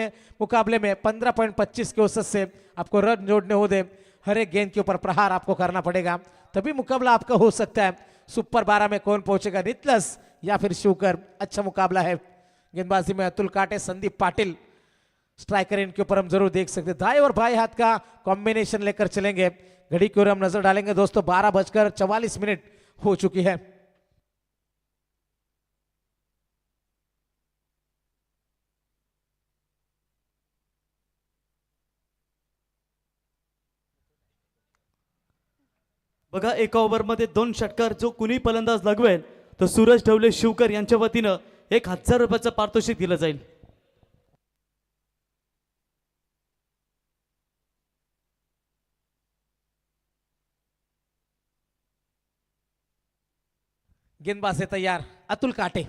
Speaker 6: मुकाबले में 15.25 के औसत से आपको रन जोड़ने होते, हर एक गेंद के ऊपर प्रहार आपको करना पड़ेगा, तभी मुकाबला आपका हो सकता है. सुपर 12 में कौन पहुंचेगा, नितलस या फिर शिवकर. अच्छा मुकाबला है. गेंदबाजी में अतुल काटे, संदीप पाटिल स्ट्राइकर इनके ऊपर हम जरूर देख सकते हैं. दाएं और बाएं हाथ का कॉम्बिनेशन लेकर चलेंगे. घड़ी की ओर हम नजर डालेंगे दोस्तों. 12:44 हो चुकी है.
Speaker 1: बघा एका ओव्हरमध्ये 2 षटकार जो कुणी फलंदाज लगवेल तो सूरज ढवले शिवकर यांच्या वतीनं 1000 रुपयाचं पारितोषिक दिलं जाईल.
Speaker 6: गेंदबाज है तैयार अतुल काटे.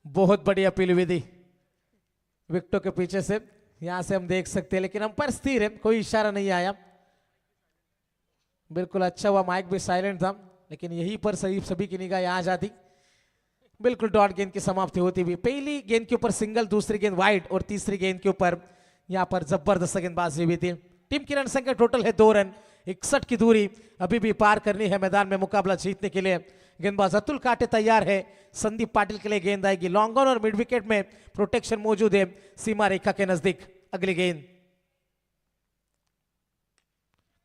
Speaker 6: बहुत बड़ी अपील विधि विकेटों के पीछे से यहां से हम देख सकते हैं, लेकिन अंपायर स्थिर है, कोई इशारा नहीं आया. बिल्कुल अच्छा हुआ माइक भी साइलेंट था, लेकिन यहीं पर सभी की निगाह यहां जाती. बिल्कुल डॉट गेंद की समाप्ति होती हुई. पहली गेंद के ऊपर सिंगल, दूसरी गेंद वाइड और तीसरी गेंद के ऊपर यहां पर जबरदस्त गेंदबाजी हुई थी. टीम की रन संख्या टोटल है 2 रन. 61 की दूरी अभी भी पार करनी है मैदान में मुकाबला जीतने के लिए. गेंदबाज अतुल काटे तैयार है. संदीप पाटिल के लिए गेंद आएगी. लॉन्ग ऑन और मिड विकेट में प्रोटेक्शन मौजूद है सीमा रेखा के नजदीक. अगली गेंद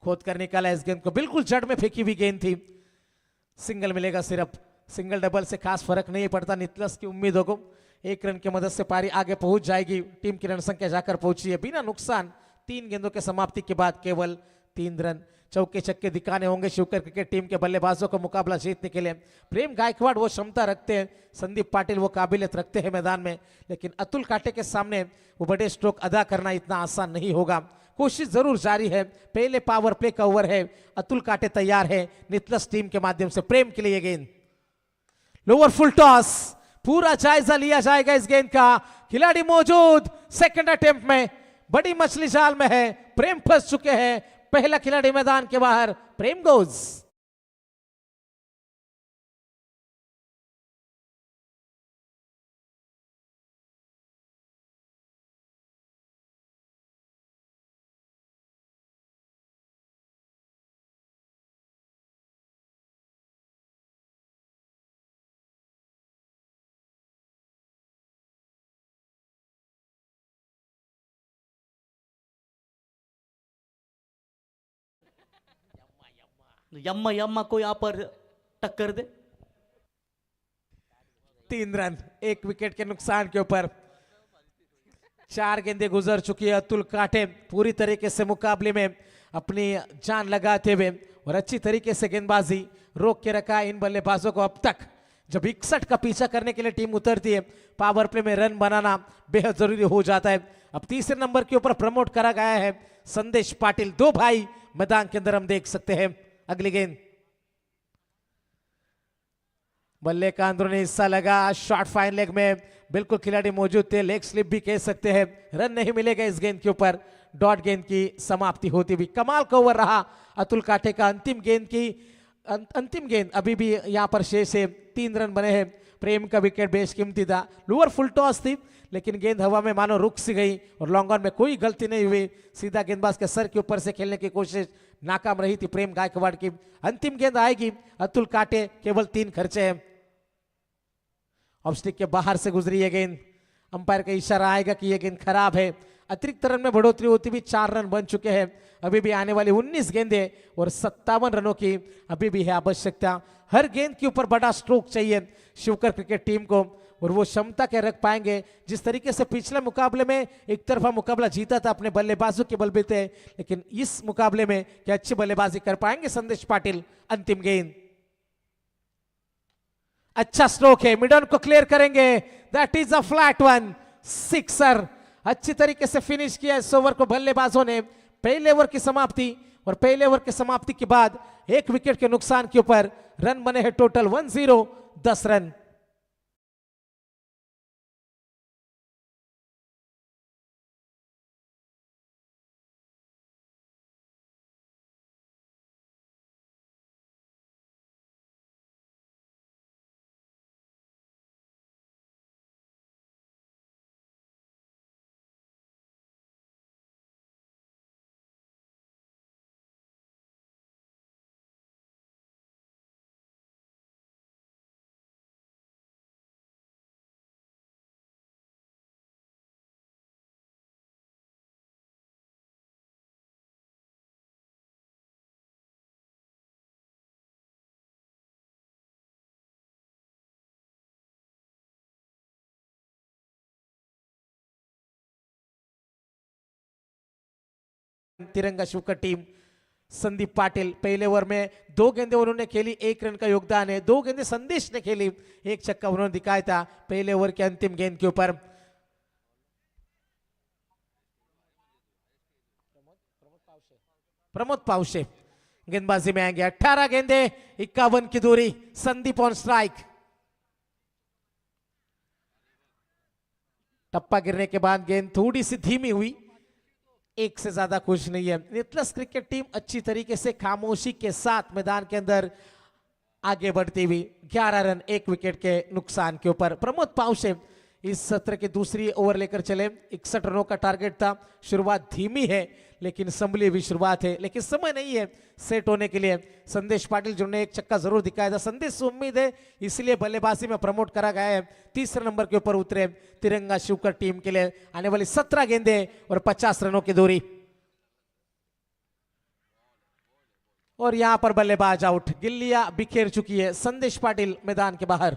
Speaker 6: खोद कर निकाला. इस गेंद को बिल्कुल जड़ में फेंकी हुई गेंद थी. सिंगल मिलेगा सिर्फ. सिंगल डबल से खास फर्क नहीं पड़ता नितलस की उम्मीदों को. 1 रन की मदद से पारी आगे पहुंच जाएगी. टीम की रन संख्या जाकर पहुंची है बिना नुकसान. 3 गेंदों के समाप्ति के बाद केवल 3 रन. चौके छक्के दिखाने होंगे शिवकर क्रिकेट टीम के बल्लेबाजों को मुकाबला जीतने के लिए. प्रेम गायकवाड़ वो क्षमता रखते हैं, संदीप पाटिल वो काबिलियत रखते हैं मैदान में, लेकिन अतुल काटे के सामने वो बड़े स्ट्रोक अदा करना इतना आसान नहीं होगा. कोशिश जरूर जारी है. पहले पावर प्ले का ओवर है. अतुल काटे तैयार है नितलस टीम के माध्यम से. प्रेम के लिए गेंद लोअर फुल टॉस. पूरा जायजा लिया जाएगा इस गेंद का. खिलाड़ी मौजूद सेकंड अटेम्प्ट में. बड़ी मछली जाल में है. प्रेम फंस चुके हैं. पहला खिलाड़ी मैदान के बाहर. प्रेम गोज.
Speaker 1: यम्मा यम्मा को यहाँ पर टक्कर दे.
Speaker 6: 3 रन 1 विकेट के नुकसान के ऊपर. 4 गेंदें गुजर चुकी है. अतुल काटे पूरी तरीके से मुकाबले में अपनी जान लगाते हुए और अच्छी तरीके से गेंदबाजी रोक के रखा है इन बल्लेबाजों को. अब तक जब 61 का पीछा करने के लिए टीम उतरती है, पावर प्ले में रन बनाना बेहद जरूरी हो जाता है. अब तीसरे नंबर के ऊपर प्रमोट करा गया है संदेश पाटिल. 2 भाई मैदान के अंदर हम देख सकते हैं. अगली गेंद बल्ले का अंदरूनी हिस्सा लगा, शॉर्ट फाइन लेग में बिल्कुल खिलाड़ी मौजूद थे, लेग स्लिप भी कह सकते हैं, रन नहीं मिलेगा इस गेंद के ऊपर। डॉट गेंद की समाप्ति होती हुई कमाल का ओवर रहा अतुल काटे का। अंतिम गेंद अभी भी यहाँ पर शेष है, 3 रन बने हैं। प्रेम का विकेट बेशकीमती था, लोअर फुल टॉस थी लेकिन गेंद हवा में मानो रुक सी गई और लॉन्ग ऑन में कोई गलती नहीं हुई, सीधा गेंदबाज के सर के ऊपर से खेलने की कोशिश नाकाम रही थी प्रेम गायकवाड़ की। अंतिम गेंद आएगी, अतुल काटे केवल 3 खर्चे हैं। ऑफ स्टिक के बाहर से गुजरी ये गेंद, अंपायर का इशारा आएगा कि ये गेंद खराब है। अतिरिक्त रन में बढ़ोतरी होती भी 4 रन बन चुके हैं। अभी भी आने वाली 19 गेंदें और 57 रनों की अभी भी है आवश्यकता। हर गेंद के ऊपर बड़ा स्ट्रोक चाहिए शिवकर क्रिकेट टीम को और वो क्षमता के रख पाएंगे। जिस तरीके से पिछले मुकाबले में एक तरफा मुकाबला जीता था अपने बल्लेबाजों के बलबूते, लेकिन इस मुकाबले में क्या अच्छी बल्लेबाजी कर पाएंगे संदेश पाटिल। अंतिम गेंद, अच्छा स्ट्रोक है, मिड ऑन को क्लियर करेंगे, that is a flat one, sixer. अच्छी तरीके से फिनिश किया इस ओवर को बल्लेबाजों ने। पहले ओवर की समाप्ति और पहले ओवर की समाप्ति के बाद 1 विकेट के नुकसान के ऊपर रन बने हैं टोटल 10, 10 रन। तिरंगा शिवकर टीम, संदीप पाटिल पहले ओवर में 2 गेंदें उन्होंने खेली, 1 रन का योगदान है। 2 गेंदें संदेश ने खेली, 1 छक्का उन्होंने दिखाया था पहले ओवर के अंतिम गेंद के ऊपर। प्रमोद पावशे गेंदबाजी में आएंगे। 18 गेंदें, 51 की दूरी, संदीप ऑन स्ट्राइक। टप्पा गिरने के बाद गेंद थोड़ी सी धीमी हुई, 1 से ज्यादा कुछ नहीं है। नेटलस क्रिकेट टीम अच्छी तरीके से खामोशी के साथ मैदान के अंदर आगे बढ़ती हुई 11 रन 1 विकेट के नुकसान के ऊपर। प्रमोद पावशे इस सत्र की दूसरी ओवर लेकर चले, 61 रनों का टारगेट था। शुरुआत धीमी है लेकिन संभली हुई शुरुआत है, लेकिन समय नहीं है सेट होने के लिए। संदेश पाटिल जिन्होंने 1 छक्का जरूर दिखाया था, संदेश से उम्मीद है इसलिए बल्लेबाजी में प्रमोट करा गया है। 3रे नंबर के ऊपर उतरे तिरंगा शिवकर टीम के लिए। आने वाली 17 गेंदें और 50 रनों की दूरी। और यहां पर बल्लेबाज आउट, गिल्लियां बिखेर चुकी है, संदेश पाटिल मैदान के बाहर।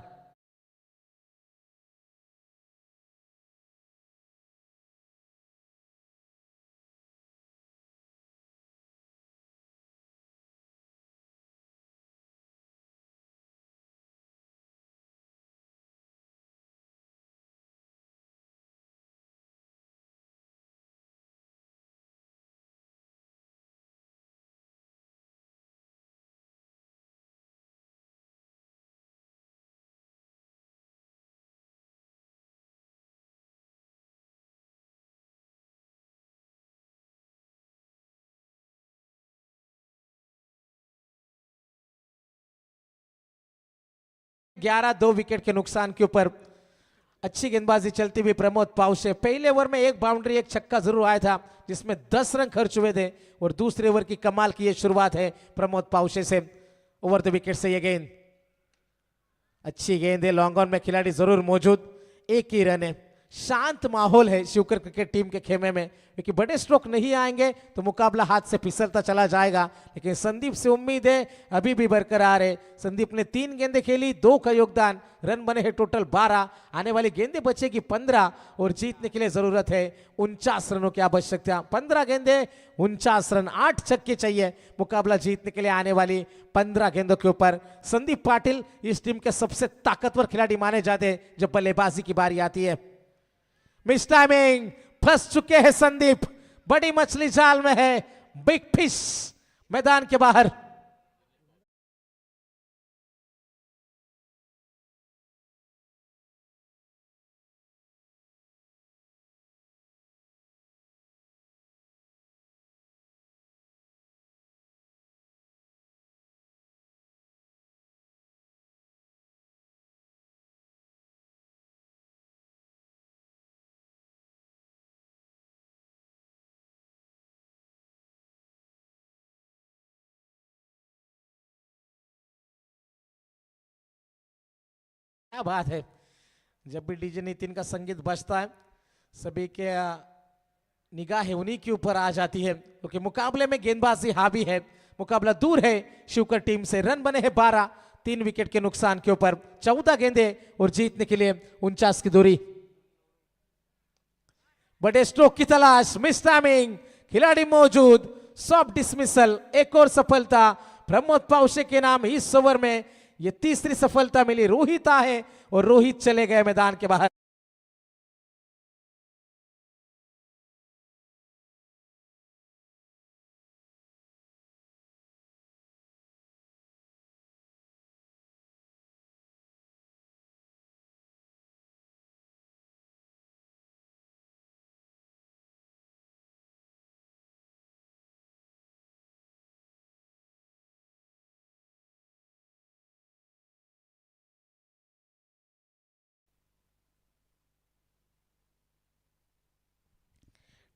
Speaker 6: ग्यारह 2 विकेट के नुकसान के ऊपर अच्छी गेंदबाजी चलती हुई प्रमोद पावशे। पहले ओवर में 1 बाउंड्री 1 छक्का जरूर आया था जिसमें 10 रन खर्च हुए थे और दूसरे ओवर की कमाल की ये शुरुआत है प्रमोद पावशे से। ओवर द विकेट से ये गेंद, अच्छी गेंद है, लॉन्ग ऑन में खिलाड़ी जरूर मौजूद, 1 ही रन है। शांत माहौल है शिवकर क्रिकेट टीम के खेमे में, क्योंकि बड़े स्ट्रोक नहीं आएंगे तो मुकाबला हाथ से फिसलता चला जाएगा। लेकिन संदीप से उम्मीद है अभी भी बरकरार है। संदीप ने 3 गेंदें खेली, 2 का योगदान, रन बने हैं टोटल 12। आने वाली गेंदें बचेगी 15 और जीतने के लिए जरूरत है 49 रनों की आवश्यकता। 15 गेंदें 49 रन, 8 छक्के चाहिए मुकाबला जीतने के लिए आने वाली 15 गेंदों के ऊपर। संदीप पाटिल इस टीम के सबसे ताकतवर खिलाड़ी माने जाते हैं जब बल्लेबाजी की बारी आती है। मिस टाइमिंग, फंस चुके हैं संदीप, बड़ी मछली जाल में है, बिग फिश मैदान के बाहर। क्या बात है। जब भी डीजे नितिन का संगीत बजता है सभी के निगाहें उन्हीं के ऊपर आ जाती है, क्योंकि मुकाबले में गेंदबाजी हावी है। मुकाबला दूर है शिवकर टीम से। रन बने हैं 12, 3 विकेट के नुकसान के ऊपर। 14 गेंदे और जीतने के लिए 49 की दूरी। बड़े स्ट्रोक की तलाश, मिस टाइमिंग, खिलाड़ी मौजूद, सॉफ्ट डिसमिसल। एक और सफलता प्रमोद पावशे के नाम इस ओवर में। ये तीसरी सफलता मिली। रोहित है और रोहित चले गए मैदान के बाहर।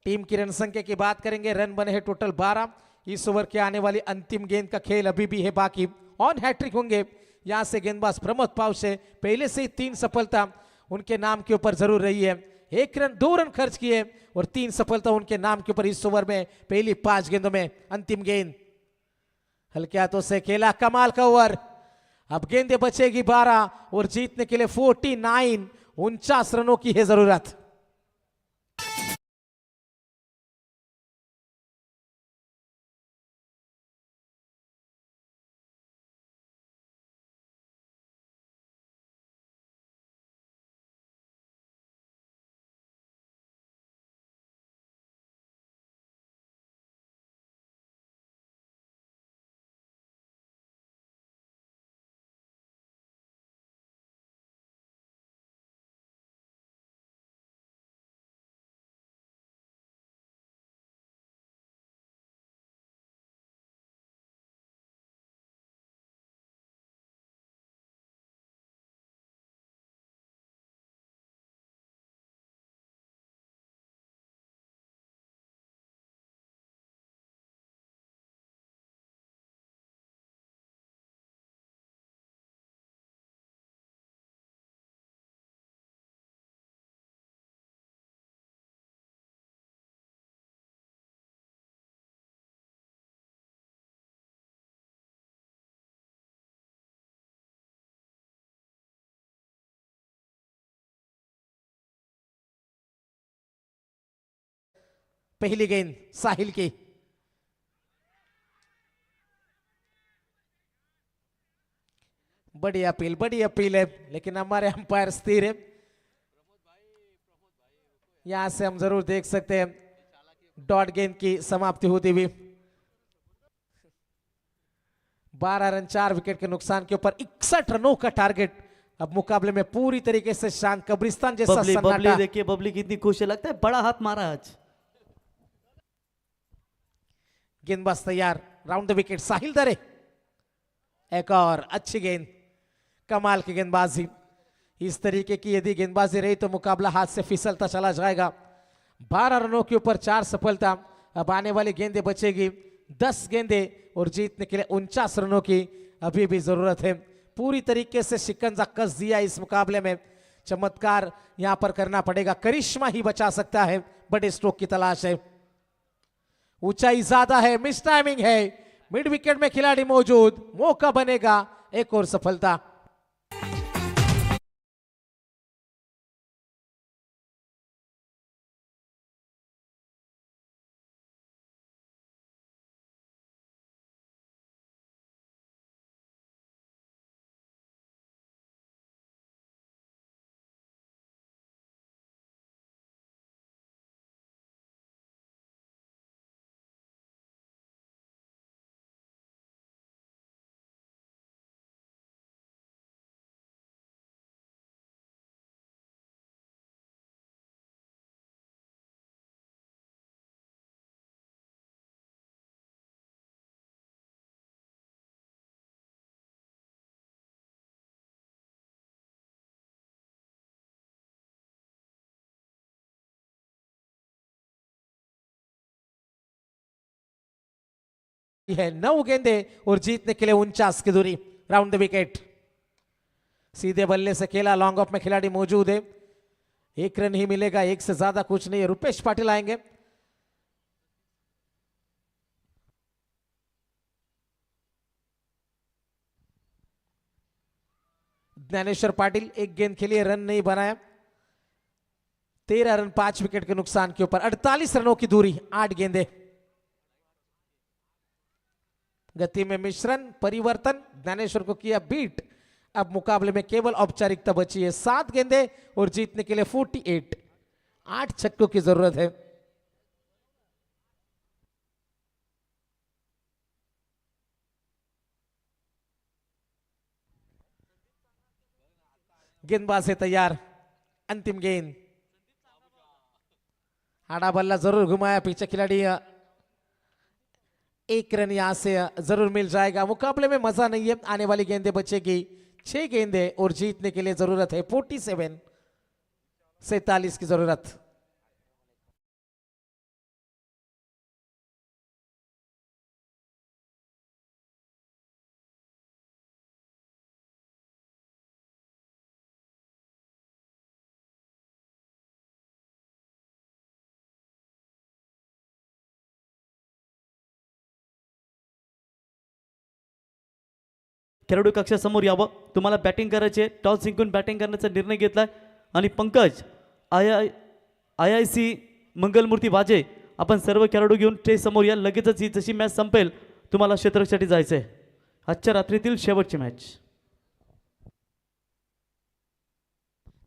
Speaker 6: टीम की रन संख्या की बात करेंगे। रन बने हैं टोटल 12। इस ओवर के आने वाली अंतिम गेंद का खेल अभी भी है बाकी। ऑन हैट्रिक होंगे यहां से गेंदबाज प्रमोद पावशे। पहले से ही 3 सफलता उनके नाम के ऊपर जरूर रही है। 1 रन 2 रन खर्च किए और 3 सफलता उनके नाम के ऊपर इस ओवर में। पहली 5 गेंदों में अंतिम गेंद हल्के हाथों से खेला। कमाल का ओवर। अब गेंदे बचेगी 12 और जीतने के लिए 49 रनों की है जरूरत। पहली गेंद साहिल की। बड़ी अपील है, लेकिन हमारे अंपायर स्थिर है। यहां से हम जरूर देख सकते हैं डॉट गेंद की समाप्ति होती हुई। 12 रन 4 विकेट के नुकसान के ऊपर 61 रनों का टारगेट। अब मुकाबले में पूरी तरीके से शांत, कब्रिस्तान जैसा
Speaker 1: बबली
Speaker 6: सन्नाटा।
Speaker 1: देखिए, बबली कितनी खुश है, लगता है बड़ा हाथ मारा आज।
Speaker 6: गेंदबाज तैयार, राउंड द विकेट साहिल दरे। एक और अच्छी गेंद, कमाल की गेंदबाजी। इस तरीके की यदि गेंदबाजी रही तो मुकाबला हाथ से फिसलता चला जाएगा। 12 रनों के ऊपर 4 सफलता। अब आने वाली गेंदें बचेगी 10 गेंदें और जीतने के लिए 49 रनों की अभी भी जरूरत है। पूरी तरीके से शिकंजा कस दिया इस मुकाबले में। चमत्कार यहां पर करना पड़ेगा, करिश्मा ही बचा सकता है। बड़े स्ट्रोक की तलाश है, ऊंचाई ज्यादा है, मिस टाइमिंग है। मिड विकेट में खिलाड़ी मौजूद, मौका बनेगा। एक और सफलता। है 9 गेंदे और जीतने के लिए 49 की दूरी। Round the wicket. सीधे बल्ले से खेला, लॉन्ग ऑफ में खिलाड़ी मौजूद है, एक रन ही मिलेगा, एक से ज्यादा कुछ नहीं है। रुपेश पाटिल आएंगे। ज्ञानेश्वर पाटिल एक गेंद खेलिए, रन नहीं बनाया। 13 रन 5 विकेट के नुकसान के ऊपर, 48 रनों की दूरी, 8 गेंदे। गति में मिश्रण, परिवर्तन, ज्ञानेश्वर को किया बीट। अब मुकाबले में केवल औपचारिकता बची है, 7 गेंदे और जीतने के लिए 48, 8 छक्कों की जरूरत है। गेंदबाज है तैयार, अंतिम गेंद, आड़ा बल्ला जरूर घुमाया, पीछे खिलाड़ी, एक रन यहां से जरूर मिल जाएगा। मुकाबले में मजा नहीं है, आने वाली गेंदें बचेगी, 6 गेंदें और जीतने के लिए जरूरत है 47 की जरूरत।
Speaker 1: खेळाडू कक्षासमोर यावं, तुम्हाला बॅटिंग करायची आहे। टॉस जिंकून बॅटिंग करण्याचा निर्णय घेतलाय आणि Pankaj I I C Mangalmurti वाजे, आपण सर्व खेळाडू घेऊन स्टेज समोर या। लगेचच ही जशी मॅच संपेल तुम्हाला क्षेत्ररक्षणासाठी जायचं आहे, आजच्या रात्रीतील शेवटची मॅच।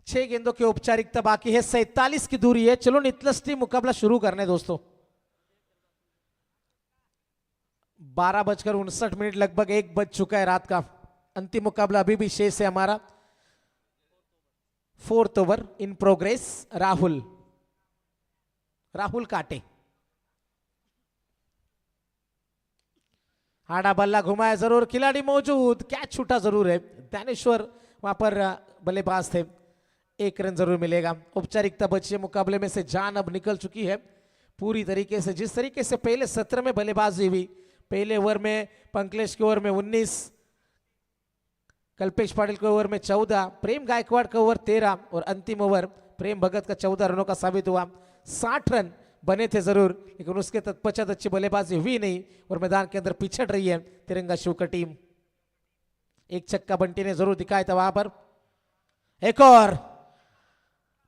Speaker 6: 6 गेंदों की औपचारिकता बाकी है, 47 की दूरी है। चलो नितलस टीम मुकाबला शुरू करने दोस्तों। 12:59 लगभग 1 बज चुका है रात का। अंतिम मुकाबला अभी भी शेष है हमारा। 4th over in progress. Rahul काटे, आड़ा बल्ला घुमाया जरूर, खिलाड़ी मौजूद, कैच छूटा जरूर है। ज्ञानेश्वर वहां पर बल्लेबाज थे, 1 रन जरूर मिलेगा। औपचारिकता बची है, मुकाबले में से जान अब निकल चुकी है पूरी तरीके से। जिस तरीके से पहले सत्र में बल्लेबाजी हुई, पहले ओवर में पंकलेश के ओवर में 19, कल्पेश पाटिल के ओवर में 14, प्रेम गायकवाड़ का ओवर 13 और अंतिम ओवर प्रेम भगत का 14 रनों का साबित हुआ। 60 रन बने थे जरूर, लेकिन उसके तत्पश्चात अच्छी बल्लेबाजी हुई नहीं और मैदान के अंदर पिछड़ रही है तिरंगा शिवकर टीम। एक छक्का बंटी ने जरूर दिखाया था वहां पर। एक और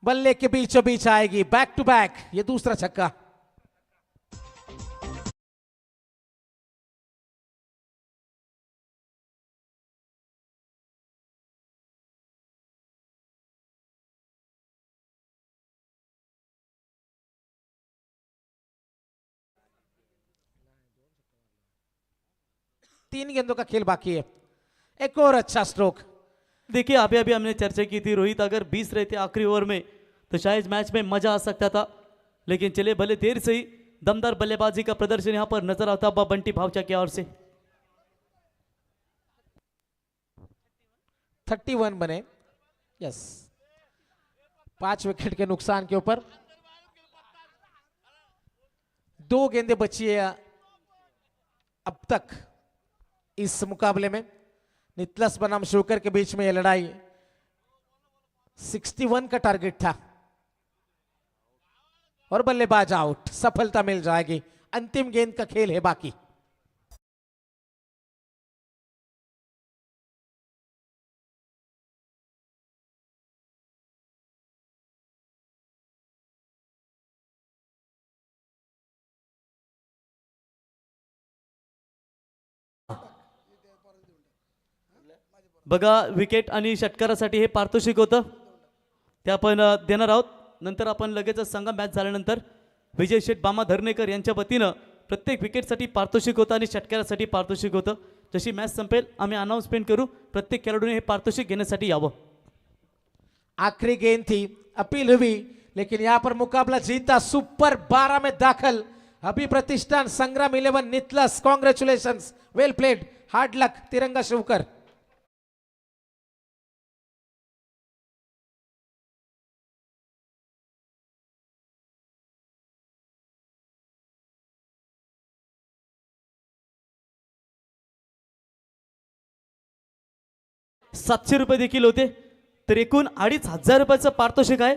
Speaker 6: बल्ले के बीचों बीच आएगी, बैक टू बैक, ये दूसरा छक्का। तीन गेंदों का खेल बाकी है, एक और अच्छा स्ट्रोक।
Speaker 1: देखिए अभी अभी हमने चर्चा की थी, रोहित अगर 20 रहते आखिरी ओवर में तो शायद मैच में मजा आ सकता था, लेकिन चले भले देर से ही दमदार बल्लेबाजी का प्रदर्शन यहां पर नजर आता हुआ बंटी भावचा की ओर से।
Speaker 6: 31 बने, यस, 5 विकेट के नुकसान के ऊपर। 2 गेंदें बची है अब तक इस मुकाबले में। नितलस बनाम शिवकर के बीच में यह लड़ाई 61 का टारगेट था और बल्लेबाज आउट, सफलता मिल जाएगी। अंतिम गेंद का खेल है बाकी।
Speaker 1: बघा विकेट आणि षटकारासाठी हे पारितोषिक होतं, ते आपण देणार आहोत। नंतर आपण लगेचच संघ मॅच झाल्यानंतर विजय शेठ बामा धरणेकर यांच्या वतीनं प्रत्येक विकेटसाठी पारितोषिक होतं आणि षटकारासाठी पारितोषिक होतं। जशी मॅच संपेल आम्ही अनाउन्समेंट करू, प्रत्येक खेळाडूने हे पारितोषिक घेण्यासाठी यावं।
Speaker 6: आखिरी गेंद थी, अपील हुई, लेकिन यहां पर मुकाबला जीता सुपर 12 में दाखिल अभी प्रतिष्ठान संग्राम 11 नितलस। कांग्रेचुलेशंस, वेल प्लेड, हार्ड लक तिरंगा शिवकर।
Speaker 1: 700 रुपये देखील होते. तर एकूण 2500 रुपयाचं पारितोषिक आहे.